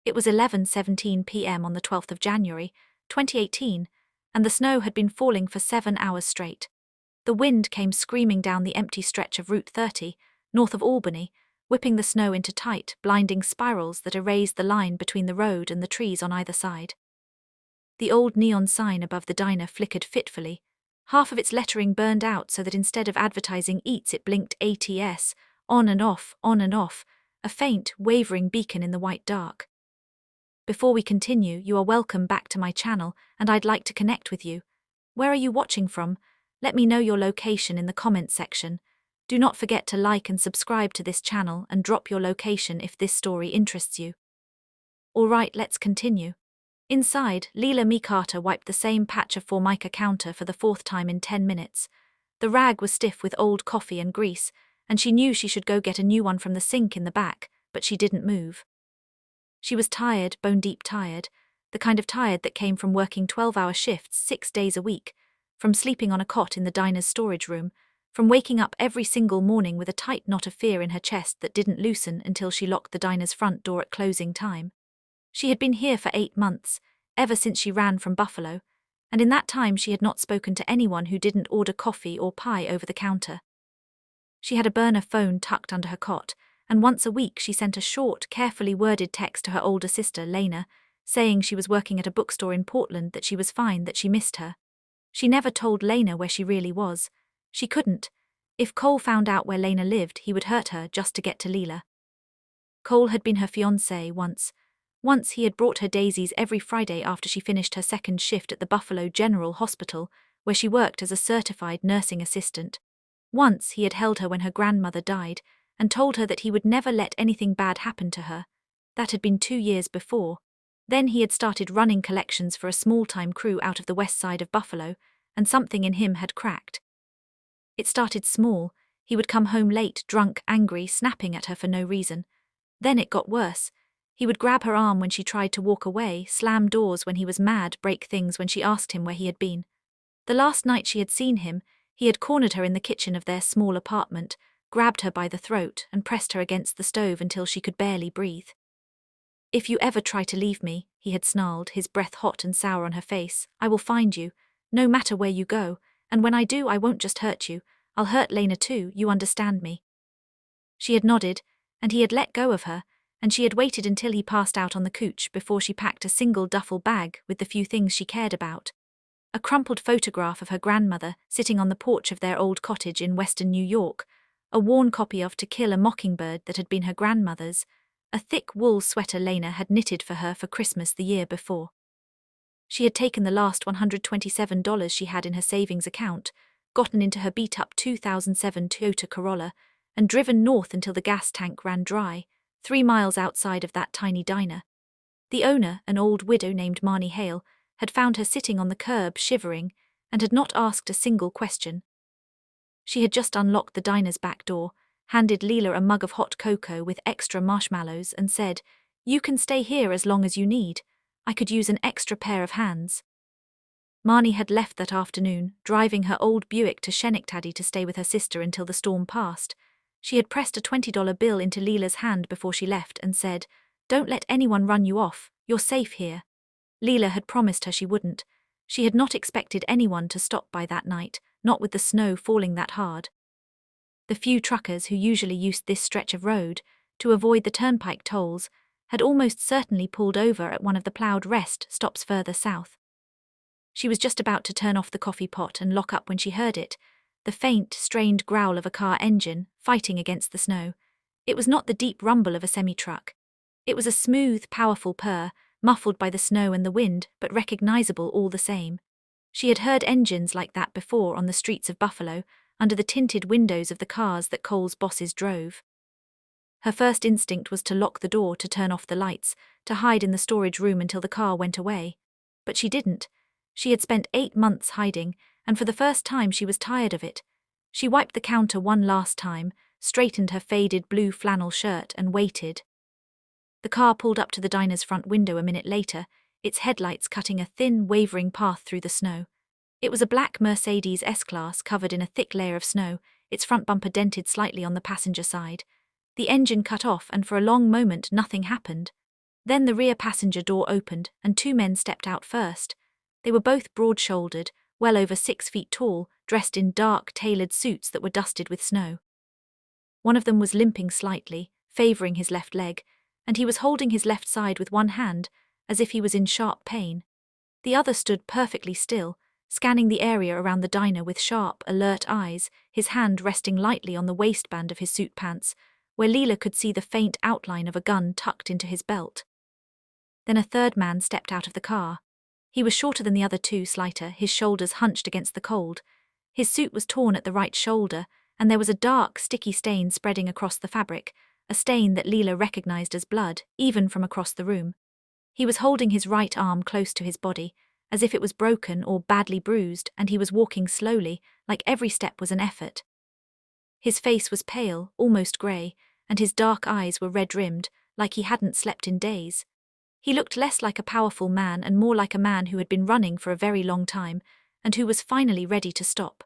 It was 11:17 p.m. on the 12th of January, 2018, and the snow had been falling for 7 hours straight. The wind came screaming down the empty stretch of Route 30, north of Albany, whipping the snow into tight, blinding spirals that erased the line between the road and the trees on either side. The old neon sign above the diner flickered fitfully. Half of its lettering burned out so that instead of advertising eats it blinked ATS, on and off, a faint, wavering beacon in the white dark. Before we continue, you are welcome back to my channel, and I'd like to connect with you. Where are you watching from? Let me know your location in the comments section. Do not forget to like and subscribe to this channel and drop your location if this story interests you. Alright, let's continue. Inside, Lila Mae Carter wiped the same patch of Formica counter for the 4th time in 10 minutes. The rag was stiff with old coffee and grease, and she knew she should go get a new one from the sink in the back, but she didn't move. She was tired, bone-deep tired, the kind of tired that came from working 12-hour shifts 6 days a week, from sleeping on a cot in the diner's storage room, from waking up every single morning with a tight knot of fear in her chest that didn't loosen until she locked the diner's front door at closing time. She had been here for 8 months, ever since she ran from Buffalo, and in that time she had not spoken to anyone who didn't order coffee or pie over the counter. She had a burner phone tucked under her cot, and once a week she sent a short, carefully worded text to her older sister, Lena, saying she was working at a bookstore in Portland, that she was fine, that she missed her. She never told Lena where she really was. She couldn't. If Cole found out where Lena lived, he would hurt her just to get to Lila. Cole had been her fiancé once. Once he had brought her daisies every Friday after she finished her second shift at the Buffalo General Hospital, where she worked as a certified nursing assistant. Once he had held her when her grandmother died, and told her that he would never let anything bad happen to her. That had been 2 years before. Then he had started running collections for a small-time crew out of the west side of Buffalo, and something in him had cracked. It started small. He would come home late, drunk, angry, snapping at her for no reason. Then it got worse. He would grab her arm when she tried to walk away, slam doors when he was mad, break things when she asked him where he had been. The last night she had seen him, he had cornered her in the kitchen of their small apartment, grabbed her by the throat, and pressed her against the stove until she could barely breathe. "If you ever try to leave me," he had snarled, his breath hot and sour on her face, "I will find you, no matter where you go, and when I do, I won't just hurt you, I'll hurt Lena too, you understand me?" She had nodded, and he had let go of her, and she had waited until he passed out on the couch before she packed a single duffel bag with the few things she cared about. A crumpled photograph of her grandmother sitting on the porch of their old cottage in western New York, a worn copy of To Kill a Mockingbird that had been her grandmother's, a thick wool sweater Lena had knitted for her for Christmas the year before. She had taken the last $127 she had in her savings account, gotten into her beat-up 2007 Toyota Corolla, and driven north until the gas tank ran dry, 3 miles outside of that tiny diner. The owner, an old widow named Marnie Hale, had found her sitting on the curb shivering, and had not asked a single question. She had just unlocked the diner's back door, handed Lila a mug of hot cocoa with extra marshmallows, and said, "You can stay here as long as you need. I could use an extra pair of hands." Marnie had left that afternoon, driving her old Buick to Schenectady to stay with her sister until the storm passed. She had pressed a $20 bill into Lila's hand before she left and said, "Don't let anyone run you off, you're safe here." Lila had promised her she wouldn't. She had not expected anyone to stop by that night, not with the snow falling that hard. The few truckers who usually used this stretch of road, to avoid the turnpike tolls, had almost certainly pulled over at one of the ploughed rest stops further south. She was just about to turn off the coffee pot and lock up when she heard it, the faint, strained growl of a car engine fighting against the snow. It was not the deep rumble of a semi-truck. It was a smooth, powerful purr, muffled by the snow and the wind, but recognizable all the same. She had heard engines like that before on the streets of Buffalo, under the tinted windows of the cars that Cole's bosses drove. Her first instinct was to lock the door, to turn off the lights, to hide in the storage room until the car went away. But she didn't. She had spent 8 months hiding, and for the first time she was tired of it. She wiped the counter one last time, straightened her faded blue flannel shirt, and waited. The car pulled up to the diner's front window a minute later, its headlights cutting a thin, wavering path through the snow. It was a black Mercedes S-Class covered in a thick layer of snow, its front bumper dented slightly on the passenger side. The engine cut off, and for a long moment nothing happened. Then the rear passenger door opened and two men stepped out first. They were both broad-shouldered, well over 6 feet tall, dressed in dark, tailored suits that were dusted with snow. One of them was limping slightly, favoring his left leg, and he was holding his left side with one hand, as if he was in sharp pain. The other stood perfectly still, scanning the area around the diner with sharp, alert eyes, his hand resting lightly on the waistband of his suit pants, where Lila could see the faint outline of a gun tucked into his belt. Then a third man stepped out of the car. He was shorter than the other two, slighter, his shoulders hunched against the cold. His suit was torn at the right shoulder, and there was a dark, sticky stain spreading across the fabric, a stain that Lila recognized as blood, even from across the room. He was holding his right arm close to his body, as if it was broken or badly bruised, and he was walking slowly, like every step was an effort. His face was pale, almost grey, and his dark eyes were red-rimmed, like he hadn't slept in days. He looked less like a powerful man and more like a man who had been running for a very long time, and who was finally ready to stop.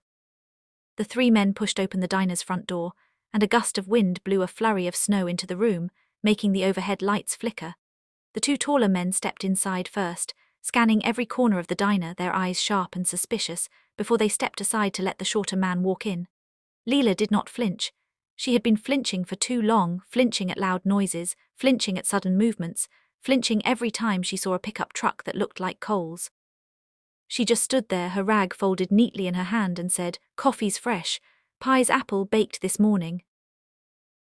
The three men pushed open the diner's front door, and a gust of wind blew a flurry of snow into the room, making the overhead lights flicker. The two taller men stepped inside first, scanning every corner of the diner, their eyes sharp and suspicious, before they stepped aside to let the shorter man walk in. Lila did not flinch. She had been flinching for too long, flinching at loud noises, flinching at sudden movements, flinching every time she saw a pickup truck that looked like coals. She just stood there, her rag folded neatly in her hand, and said, "Coffee's fresh. Pie's apple baked this morning."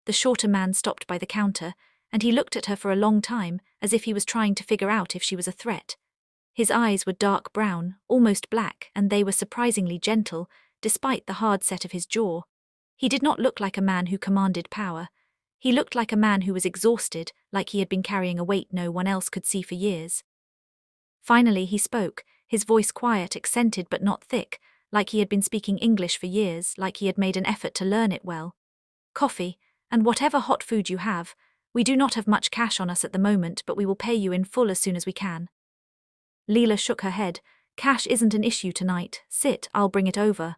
The shorter man stopped by the counter, and he looked at her for a long time, as if he was trying to figure out if she was a threat. His eyes were dark brown, almost black, and they were surprisingly gentle, despite the hard set of his jaw. He did not look like a man who commanded power. He looked like a man who was exhausted, like he had been carrying a weight no one else could see for years. Finally he spoke, his voice quiet, accented but not thick, like he had been speaking English for years, like he had made an effort to learn it well. "Coffee, and whatever hot food you have. We do not have much cash on us at the moment, but we will pay you in full as soon as we can." Lila shook her head. "Cash isn't an issue tonight. Sit, I'll bring it over."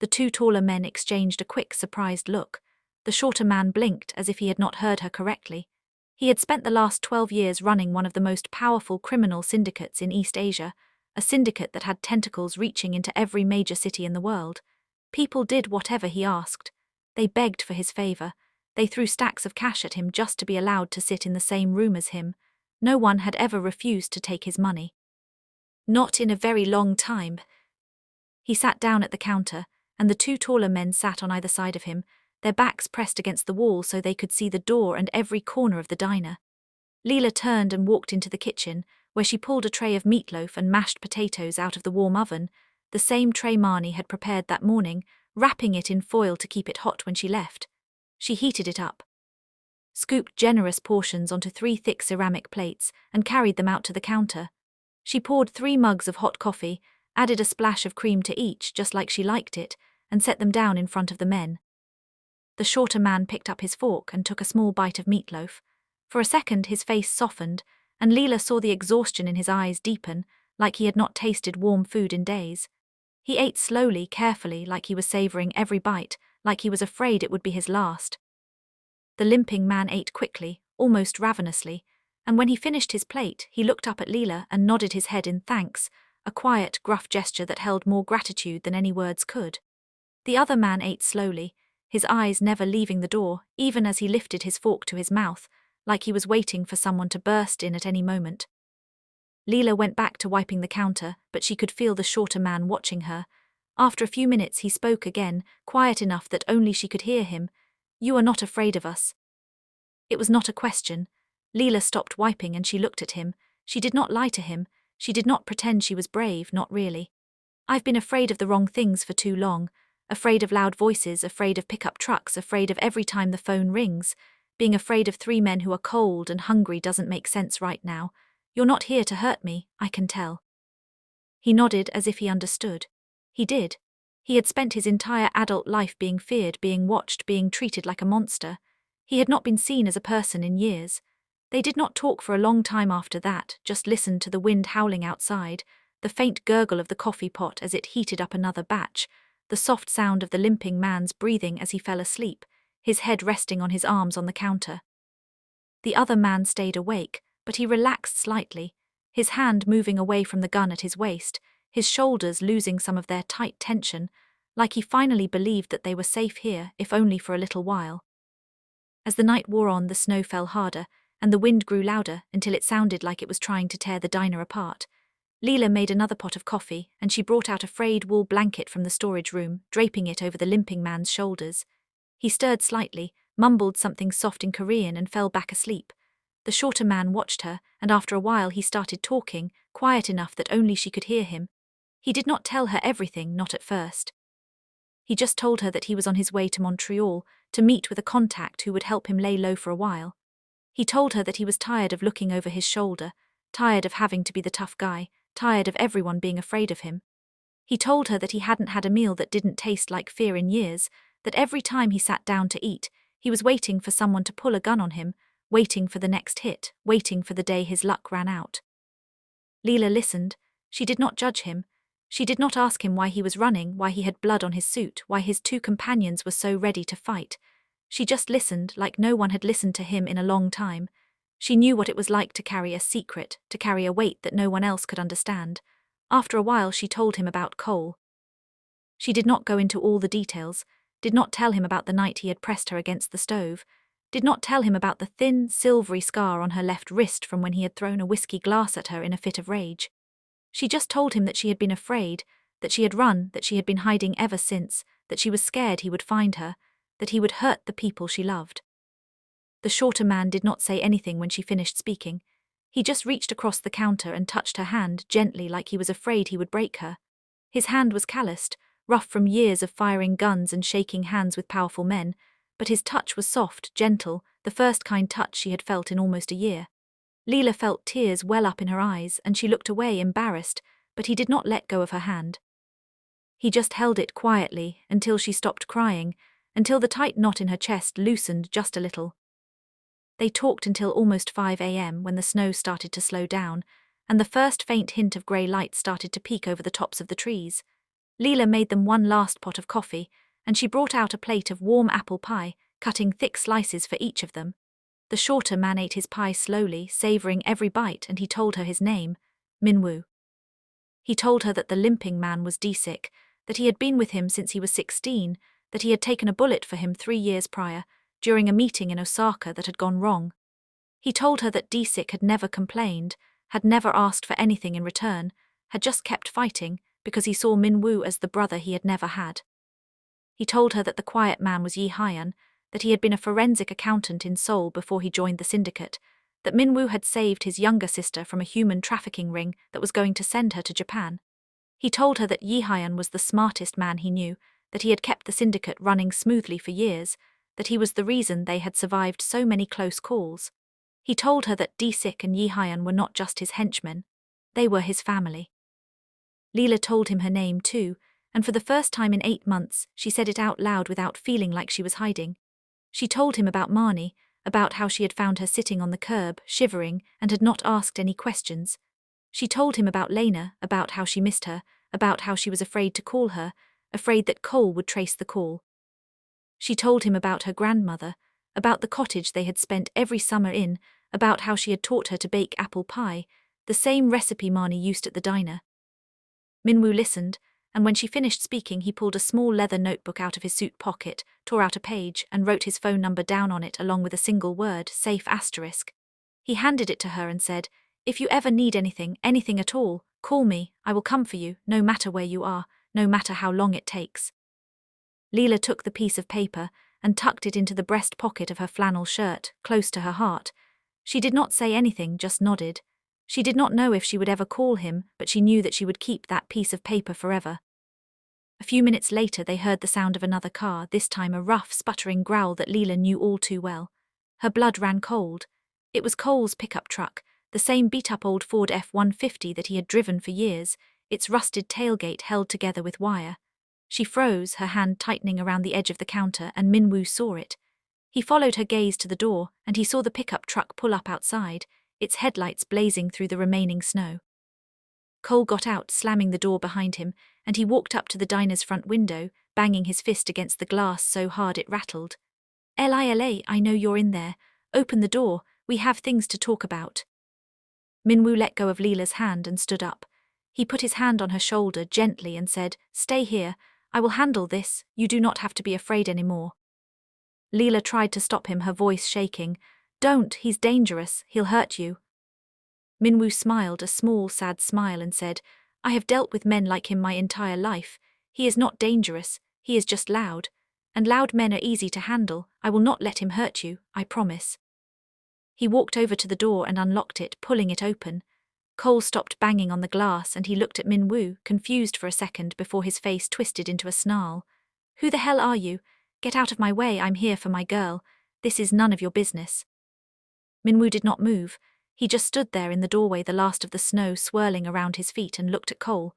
The two taller men exchanged a quick, surprised look. The shorter man blinked as if he had not heard her correctly. He had spent the last 12 years running one of the most powerful criminal syndicates in East Asia, a syndicate that had tentacles reaching into every major city in the world. People did whatever he asked. They begged for his favor. They threw stacks of cash at him just to be allowed to sit in the same room as him. No one had ever refused to take his money. Not in a very long time. He sat down at the counter, and the two taller men sat on either side of him, their backs pressed against the wall so they could see the door and every corner of the diner. Lila turned and walked into the kitchen, where she pulled a tray of meatloaf and mashed potatoes out of the warm oven, the same tray Marnie had prepared that morning, wrapping it in foil to keep it hot when she left. She heated it up, scooped generous portions onto 3 thick ceramic plates, and carried them out to the counter. She poured 3 mugs of hot coffee, added a splash of cream to each just like she liked it, and set them down in front of the men. The shorter man picked up his fork and took a small bite of meatloaf. For a second his face softened, and Lila saw the exhaustion in his eyes deepen, like he had not tasted warm food in days. He ate slowly, carefully, like he was savoring every bite, like he was afraid it would be his last. The limping man ate quickly, almost ravenously, and when he finished his plate, he looked up at Lila and nodded his head in thanks, a quiet, gruff gesture that held more gratitude than any words could. The other man ate slowly, his eyes never leaving the door, even as he lifted his fork to his mouth, like he was waiting for someone to burst in at any moment. Lila went back to wiping the counter, but she could feel the shorter man watching her. After a few minutes he spoke again, quiet enough that only she could hear him. "You are not afraid of us." It was not a question. Lila stopped wiping and she looked at him. She did not lie to him. She did not pretend she was brave, not really. "I've been afraid of the wrong things for too long. Afraid of loud voices, afraid of pickup trucks, afraid of every time the phone rings. Being afraid of 3 men who are cold and hungry doesn't make sense right now. You're not here to hurt me, I can tell." He nodded as if he understood. He did. He had spent his entire adult life being feared, being watched, being treated like a monster. He had not been seen as a person in years. They did not talk for a long time after that, just listened to the wind howling outside, the faint gurgle of the coffee pot as it heated up another batch, the soft sound of the limping man's breathing as he fell asleep, his head resting on his arms on the counter. The other man stayed awake, but he relaxed slightly, his hand moving away from the gun at his waist, his shoulders losing some of their tight tension, like he finally believed that they were safe here, if only for a little while. As the night wore on, the snow fell harder, and the wind grew louder until it sounded like it was trying to tear the diner apart. Lila made another pot of coffee, and she brought out a frayed wool blanket from the storage room, draping it over the limping man's shoulders. He stirred slightly, mumbled something soft in Korean, and fell back asleep. The shorter man watched her, and after a while he started talking, quiet enough that only she could hear him. He did not tell her everything, not at first. He just told her that he was on his way to Montreal, to meet with a contact who would help him lay low for a while. He told her that he was tired of looking over his shoulder, tired of having to be the tough guy, tired of everyone being afraid of him. He told her that he hadn't had a meal that didn't taste like fear in years, that every time he sat down to eat, he was waiting for someone to pull a gun on him, waiting for the next hit, waiting for the day his luck ran out. Lila listened. She did not judge him. She did not ask him why he was running, why he had blood on his suit, why his two companions were so ready to fight. She just listened like no one had listened to him in a long time. She knew what it was like to carry a secret, to carry a weight that no one else could understand. After a while she told him about Cole. She did not go into all the details, did not tell him about the night he had pressed her against the stove, did not tell him about the thin, silvery scar on her left wrist from when he had thrown a whiskey glass at her in a fit of rage. She just told him that she had been afraid, that she had run, that she had been hiding ever since, that she was scared he would find her, that he would hurt the people she loved. The shorter man did not say anything when she finished speaking. He just reached across the counter and touched her hand gently like he was afraid he would break her. His hand was calloused, rough from years of firing guns and shaking hands with powerful men, but his touch was soft, gentle, the first kind touch she had felt in almost a year. Lila felt tears well up in her eyes, and she looked away embarrassed, but he did not let go of her hand. He just held it quietly until she stopped crying, until the tight knot in her chest loosened just a little. They talked until almost 5 a.m. when the snow started to slow down, and the first faint hint of grey light started to peek over the tops of the trees. Lila made them one last pot of coffee, and she brought out a plate of warm apple pie, cutting thick slices for each of them. The shorter man ate his pie slowly, savouring every bite, and he told her his name, Minwoo. He told her that the limping man was D-sick, that he had been with him since he was 16, that he had taken a bullet for him 3 years prior, during a meeting in Osaka that had gone wrong. He told her that D-sick had never complained, had never asked for anything in return, had just kept fighting because he saw Minwoo as the brother he had never had. He told her that the quiet man was Yi Hyan, that he had been a forensic accountant in Seoul before he joined the syndicate, that Minwoo had saved his younger sister from a human trafficking ring that was going to send her to Japan. He told her that Yi Hyan was the smartest man he knew, that he had kept the syndicate running smoothly for years, that he was the reason they had survived so many close calls. He told her that D-sick and Yi Hyan were not just his henchmen, they were his family. Lila told him her name too, and for the first time in 8 months she said it out loud without feeling like she was hiding. She told him about Marnie, about how she had found her sitting on the curb, shivering, and had not asked any questions. She told him about Lena, about how she missed her, about how she was afraid to call her, afraid that Cole would trace the call. She told him about her grandmother, about the cottage they had spent every summer in, about how she had taught her to bake apple pie, the same recipe Marnie used at the diner. Minwoo listened, and when she finished speaking he pulled a small leather notebook out of his suit pocket, tore out a page, and wrote his phone number down on it along with a single word, safe asterisk. He handed it to her and said, "If you ever need anything, anything at all, call me, I will come for you, no matter where you are, no matter how long it takes." Lila took the piece of paper and tucked it into the breast pocket of her flannel shirt, close to her heart. She did not say anything, just nodded. She did not know if she would ever call him, but she knew that she would keep that piece of paper forever. A few minutes later they heard the sound of another car, this time a rough, sputtering growl that Lila knew all too well. Her blood ran cold. It was Cole's pickup truck, the same beat-up old Ford F-150 that he had driven for years, its rusted tailgate held together with wire. She froze, her hand tightening around the edge of the counter, and Minwoo saw it. He followed her gaze to the door, and he saw the pickup truck pull up outside, its headlights blazing through the remaining snow. Cole got out, slamming the door behind him, and he walked up to the diner's front window, banging his fist against the glass so hard it rattled. "Lila, I know you're in there. Open the door, we have things to talk about." Minwoo let go of Lila's hand and stood up. He put his hand on her shoulder gently and said, "Stay here, I will handle this, you do not have to be afraid anymore." Lila tried to stop him, her voice shaking. "Don't, he's dangerous, he'll hurt you." Minwoo smiled a small, sad smile and said, "I have dealt with men like him my entire life. He is not dangerous, he is just loud. And loud men are easy to handle. I will not let him hurt you, I promise." He walked over to the door and unlocked it, pulling it open. Cole stopped banging on the glass and he looked at Minwoo, confused for a second before his face twisted into a snarl. "Who the hell are you? Get out of my way, I'm here for my girl. This is none of your business." Minwoo did not move. He just stood there in the doorway, the last of the snow swirling around his feet, and looked at Cole.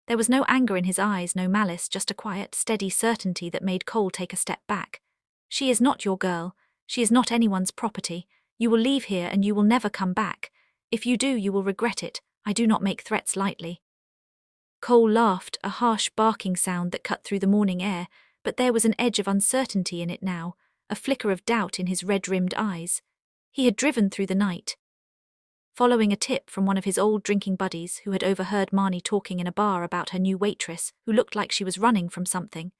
There was no anger in his eyes, no malice, just a quiet, steady certainty that made Cole take a step back. "She is not your girl. She is not anyone's property. You will leave here and you will never come back. If you do, you will regret it. I do not make threats lightly." Cole laughed, a harsh barking sound that cut through the morning air, but there was an edge of uncertainty in it now, a flicker of doubt in his red-rimmed eyes. He had driven through the night, following a tip from one of his old drinking buddies who had overheard Marnie talking in a bar about her new waitress who looked like she was running from something.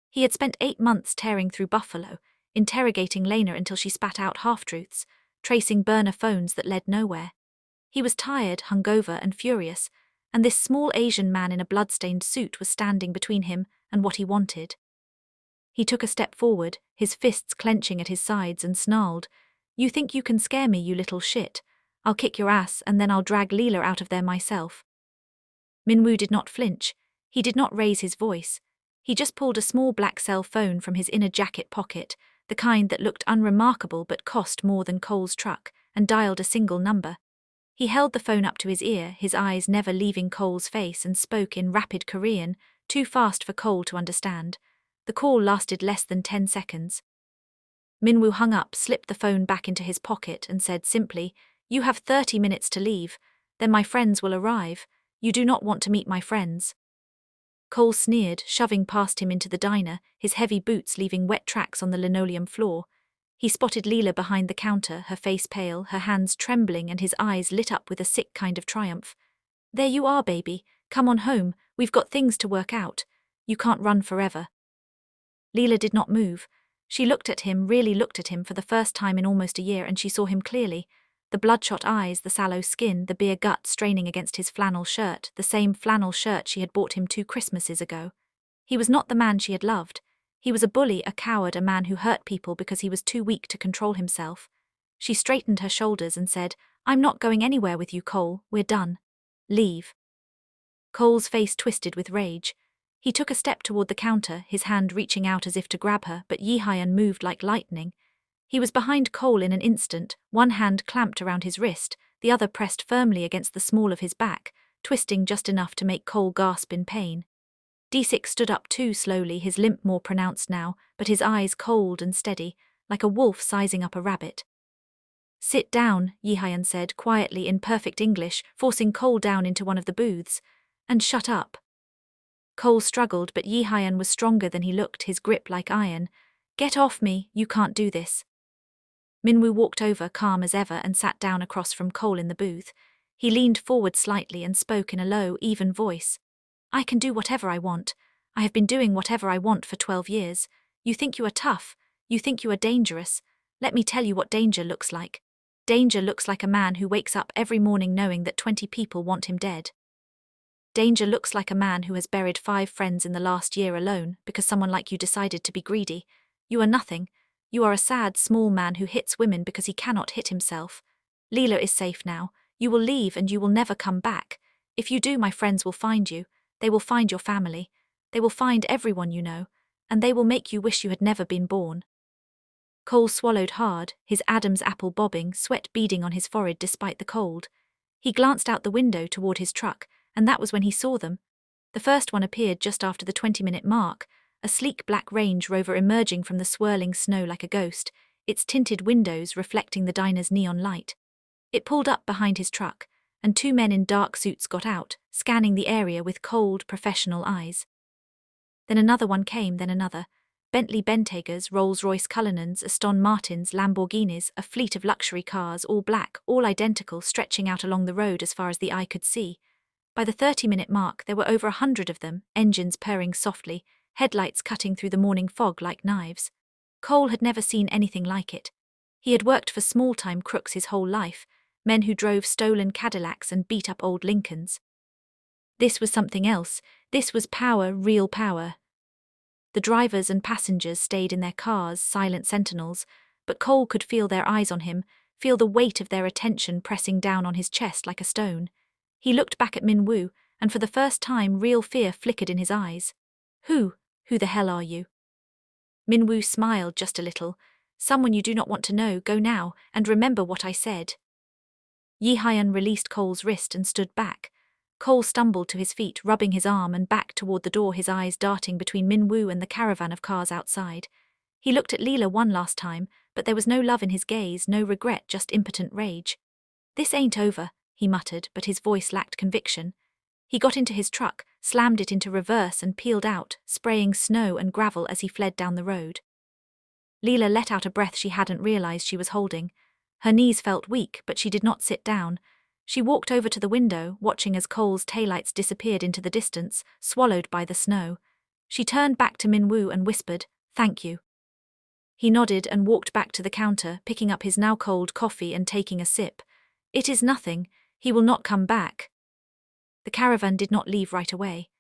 He had spent 8 months tearing through Buffalo, interrogating Lena until she spat out half-truths, tracing burner phones that led nowhere. He was tired, hungover, and furious, and this small Asian man in a blood-stained suit was standing between him and what he wanted. He took a step forward, his fists clenching at his sides, and snarled, "You think you can scare me, you little shit? I'll kick your ass and then I'll drag Lila out of there myself." Minwoo did not flinch. He did not raise his voice. He just pulled a small black cell phone from his inner jacket pocket, the kind that looked unremarkable but cost more than Cole's truck, and dialed a single number. He held the phone up to his ear, his eyes never leaving Cole's face, and spoke in rapid Korean, too fast for Cole to understand. The call lasted less than 10 seconds. Minwoo hung up, slipped the phone back into his pocket, and said simply, "You have 30 minutes to leave. Then my friends will arrive. You do not want to meet my friends." Cole sneered, shoving past him into the diner, his heavy boots leaving wet tracks on the linoleum floor. He spotted Lila behind the counter, her face pale, her hands trembling, and his eyes lit up with a sick kind of triumph. "There you are, baby. Come on home. We've got things to work out. You can't run forever." Lila did not move. She looked at him, really looked at him for the first time in almost a year, and she saw him clearly. The bloodshot eyes, the sallow skin, the beer gut straining against his flannel shirt, the same flannel shirt she had bought him 2 Christmases ago. He was not the man she had loved. He was a bully, a coward, a man who hurt people because he was too weak to control himself. She straightened her shoulders and said, "I'm not going anywhere with you, Cole. We're done. Leave." Cole's face twisted with rage. He took a step toward the counter, his hand reaching out as if to grab her, but Yi-Hyun moved like lightning. He was behind Cole in an instant, one hand clamped around his wrist, the other pressed firmly against the small of his back, twisting just enough to make Cole gasp in pain. D6 stood up too slowly, his limp more pronounced now, but his eyes cold and steady, like a wolf sizing up a rabbit. "Sit down," Yi-Hyun said quietly in perfect English, forcing Cole down into one of the booths. "And shut up." Cole struggled, but Yi-Hyun was stronger than he looked, his grip like iron. "Get off me, you can't do this." Minwoo walked over, calm as ever, and sat down across from Cole in the booth. He leaned forward slightly and spoke in a low, even voice. "I can do whatever I want. I have been doing whatever I want for 12 years. You think you are tough. You think you are dangerous. Let me tell you what danger looks like. Danger looks like a man who wakes up every morning knowing that 20 people want him dead. Danger looks like a man who has buried 5 friends in the last year alone because someone like you decided to be greedy. You are nothing. You are a sad, small man who hits women because he cannot hit himself. Lila is safe now. You will leave and you will never come back. If you do, my friends will find you. They will find your family. They will find everyone you know. And they will make you wish you had never been born." Cole swallowed hard, his Adam's apple bobbing, sweat beading on his forehead despite the cold. He glanced out the window toward his truck, and that was when he saw them. The first one appeared just after the 20-minute mark, a sleek black Range Rover emerging from the swirling snow like a ghost, its tinted windows reflecting the diner's neon light. It pulled up behind his truck, and 2 men in dark suits got out, scanning the area with cold, professional eyes. Then another one came, then another. Bentley Bentegers, Rolls-Royce Cullinans, Aston Martins, Lamborghinis, a fleet of luxury cars, all black, all identical, stretching out along the road as far as the eye could see. By the 30-minute mark, there were over 100 of them, engines purring softly, headlights cutting through the morning fog like knives. Cole had never seen anything like it. He had worked for small-time crooks his whole life, men who drove stolen Cadillacs and beat up old Lincolns. This was something else. This was power, real power. The drivers and passengers stayed in their cars, silent sentinels, but Cole could feel their eyes on him, feel the weight of their attention pressing down on his chest like a stone. He looked back at Min-woo, and for the first time real fear flickered in his eyes. Who the hell are you? Min-woo smiled just a little. Someone you do not want to know, go now, and remember what I said. Yi Hyun released Cole's wrist and stood back. Cole stumbled to his feet, rubbing his arm and back toward the door, his eyes darting between Min-woo and the caravan of cars outside. He looked at Lila one last time, but there was no love in his gaze, no regret, just impotent rage. This ain't over, he muttered, but his voice lacked conviction. He got into his truck, slammed it into reverse and peeled out, spraying snow and gravel as he fled down the road. Lila let out a breath she hadn't realized she was holding. Her knees felt weak, but she did not sit down. She walked over to the window, watching as Cole's taillights disappeared into the distance, swallowed by the snow. She turned back to Min-woo and whispered, "Thank you." He nodded and walked back to the counter, picking up his now cold coffee and taking a sip. "It is nothing. He will not come back." The caravan did not leave right away.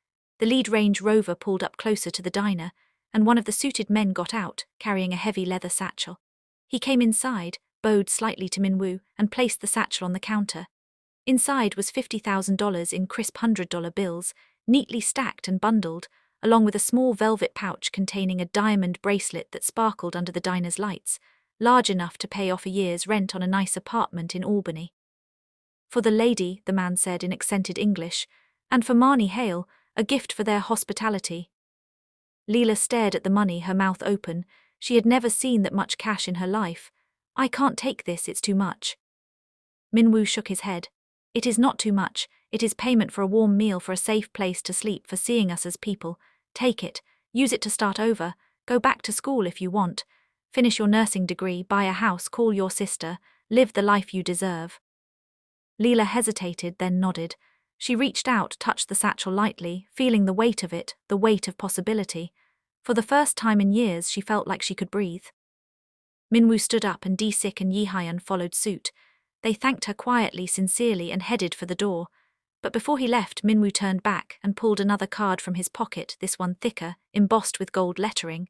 The lead Range Rover pulled up closer to the diner, and one of the suited men got out, carrying a heavy leather satchel. He came inside, bowed slightly to Min-woo, and placed the satchel on the counter. Inside was $50,000 in crisp $100 bills, neatly stacked and bundled, along with a small velvet pouch containing a diamond bracelet that sparkled under the diner's lights, large enough to pay off a year's rent on a nice apartment in Albany. "For the lady," the man said in accented English, "and for Marnie Hale, a gift for their hospitality." Lila stared at the money, her mouth open. She had never seen that much cash in her life. "I can't take this, it's too much." Min-woo shook his head. "It is not too much. It is payment for a warm meal, for a safe place to sleep, for seeing us as people. Take it. Use it to start over. Go back to school if you want. Finish your nursing degree, buy a house, call your sister. Live the life you deserve." Lila hesitated, then nodded. She reached out, touched the satchel lightly, feeling the weight of it, the weight of possibility. For the first time in years, she felt like she could breathe. Min-woo stood up and D-Sik and Yi Hyun followed suit. They thanked her quietly, sincerely, and headed for the door. But before he left, Min-woo turned back and pulled another card from his pocket, this one thicker, embossed with gold lettering.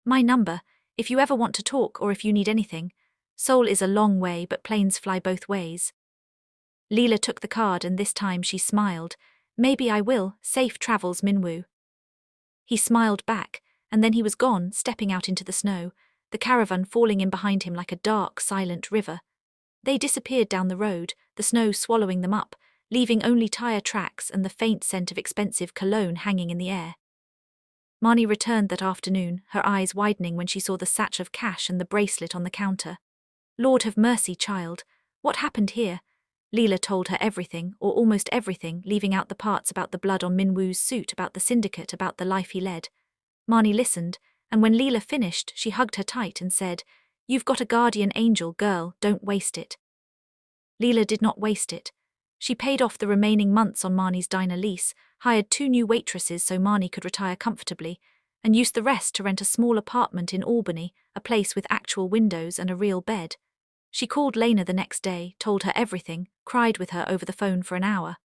"My number, if you ever want to talk or if you need anything. Seoul is a long way, but planes fly both ways." Lila took the card and this time she smiled. "Maybe I will. Safe travels, Min-woo." He smiled back, and then he was gone, stepping out into the snow, the caravan falling in behind him like a dark, silent river. They disappeared down the road, the snow swallowing them up, leaving only tire tracks and the faint scent of expensive cologne hanging in the air. Marnie returned that afternoon, her eyes widening when she saw the satch of cash and the bracelet on the counter. "Lord have mercy, child. What happened here?" Lila told her everything, or almost everything, leaving out the parts about the blood on Min-woo's suit, about the syndicate, about the life he led. Marnie listened, and when Lila finished, she hugged her tight and said, "You've got a guardian angel, girl, don't waste it." Lila did not waste it. She paid off the remaining months on Marnie's diner lease, hired 2 new waitresses so Marnie could retire comfortably, and used the rest to rent a small apartment in Albany, a place with actual windows and a real bed. She called Lena the next day, told her everything, cried with her over the phone for an hour.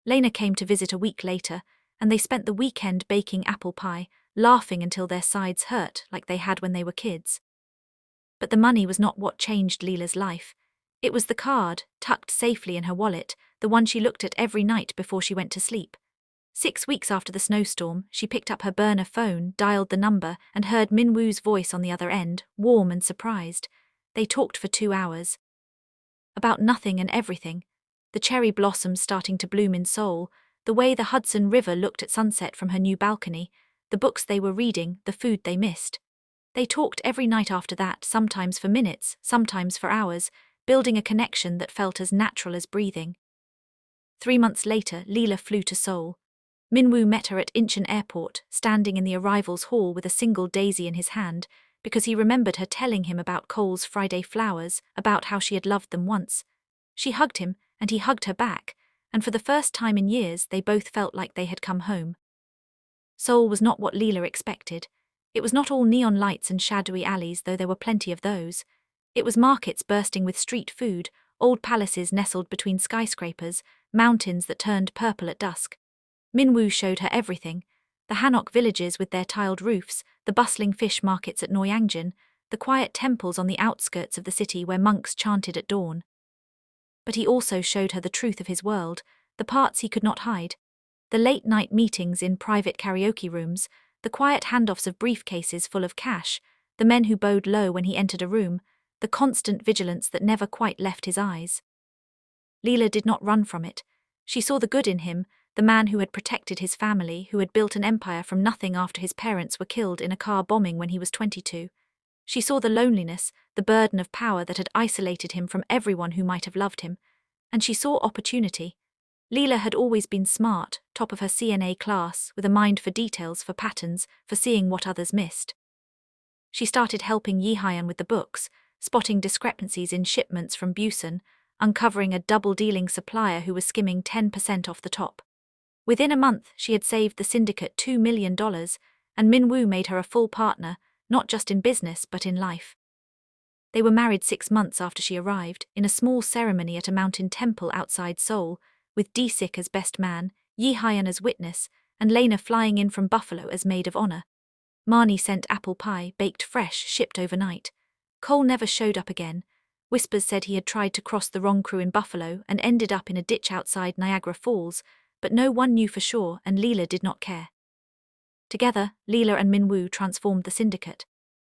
Lena came to visit a week later, and they spent the weekend baking apple pie, laughing until their sides hurt like they had when they were kids. But the money was not what changed Lila's life. It was the card, tucked safely in her wallet, the one she looked at every night before she went to sleep. 6 weeks after the snowstorm, she picked up her burner phone, dialed the number, and heard Min-woo's voice on the other end, warm and surprised. They talked for 2 hours. About nothing and everything. The cherry blossoms starting to bloom in Seoul, the way the Hudson River looked at sunset from her new balcony, the books they were reading, the food they missed. They talked every night after that, sometimes for minutes, sometimes for hours, building a connection that felt as natural as breathing. 3 months later, Lila flew to Seoul. Minwoo met her at Incheon Airport, standing in the arrivals hall with a single daisy in his hand, because he remembered her telling him about Cole's Friday flowers, about how she had loved them once. She hugged him, and he hugged her back, and for the first time in years they both felt like they had come home. Seoul was not what Lila expected. It was not all neon lights and shadowy alleys, though there were plenty of those. It was markets bursting with street food, old palaces nestled between skyscrapers, mountains that turned purple at dusk. Minwoo showed her everything: the Hanok villages with their tiled roofs, the bustling fish markets at Noyangjin, the quiet temples on the outskirts of the city where monks chanted at dawn. But he also showed her the truth of his world, the parts he could not hide. The late-night meetings in private karaoke rooms, the quiet handoffs of briefcases full of cash, the men who bowed low when he entered a room, the constant vigilance that never quite left his eyes. Lila did not run from it. She saw the good in him, the man who had protected his family, who had built an empire from nothing after his parents were killed in a car bombing when he was 22. She saw the loneliness, the burden of power that had isolated him from everyone who might have loved him. And she saw opportunity. Lila had always been smart, top of her CNA class, with a mind for details, for patterns, for seeing what others missed. She started helping Yi-hyun with the books, spotting discrepancies in shipments from Busan, uncovering a double-dealing supplier who was skimming 10% off the top. Within a month, she had saved the syndicate $2 million, and Minwoo made her a full partner, not just in business but in life. They were married 6 months after she arrived, in a small ceremony at a mountain temple outside Seoul, with D-Sik as best man, Yi-hyun as witness, and Lena flying in from Buffalo as maid of honor. Marnie sent apple pie, baked fresh, shipped overnight. Cole never showed up again. Whispers said he had tried to cross the wrong crew in Buffalo and ended up in a ditch outside Niagara Falls, but no one knew for sure, and Lila did not care. Together, Lila and Minwoo transformed the syndicate.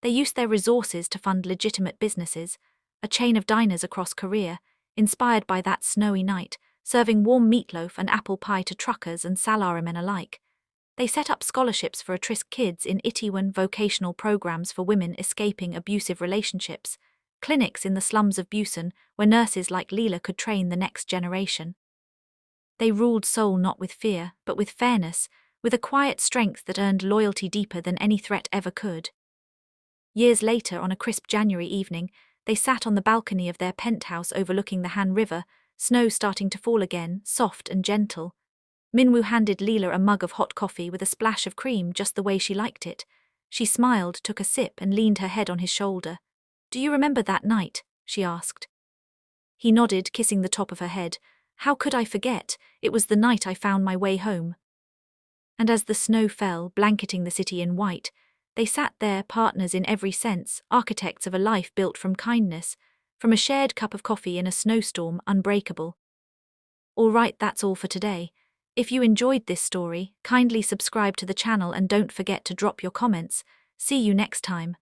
They used their resources to fund legitimate businesses, a chain of diners across Korea, inspired by that snowy night, serving warm meatloaf and apple pie to truckers and salarymen alike. They set up scholarships for at-risk kids in Itaewon, vocational programs for women escaping abusive relationships, clinics in the slums of Busan where nurses like Lila could train the next generation. They ruled Seoul not with fear, but with fairness, with a quiet strength that earned loyalty deeper than any threat ever could. Years later, on a crisp January evening, they sat on the balcony of their penthouse overlooking the Han River, snow starting to fall again, soft and gentle. Minwoo handed Lila a mug of hot coffee with a splash of cream, just the way she liked it. She smiled, took a sip, and leaned her head on his shoulder. "Do you remember that night?" she asked. He nodded, kissing the top of her head. "How could I forget? It was the night I found my way home." And as the snow fell, blanketing the city in white, they sat there, partners in every sense, architects of a life built from kindness, from a shared cup of coffee in a snowstorm, unbreakable. All right, that's all for today. If you enjoyed this story, kindly subscribe to the channel and don't forget to drop your comments. See you next time.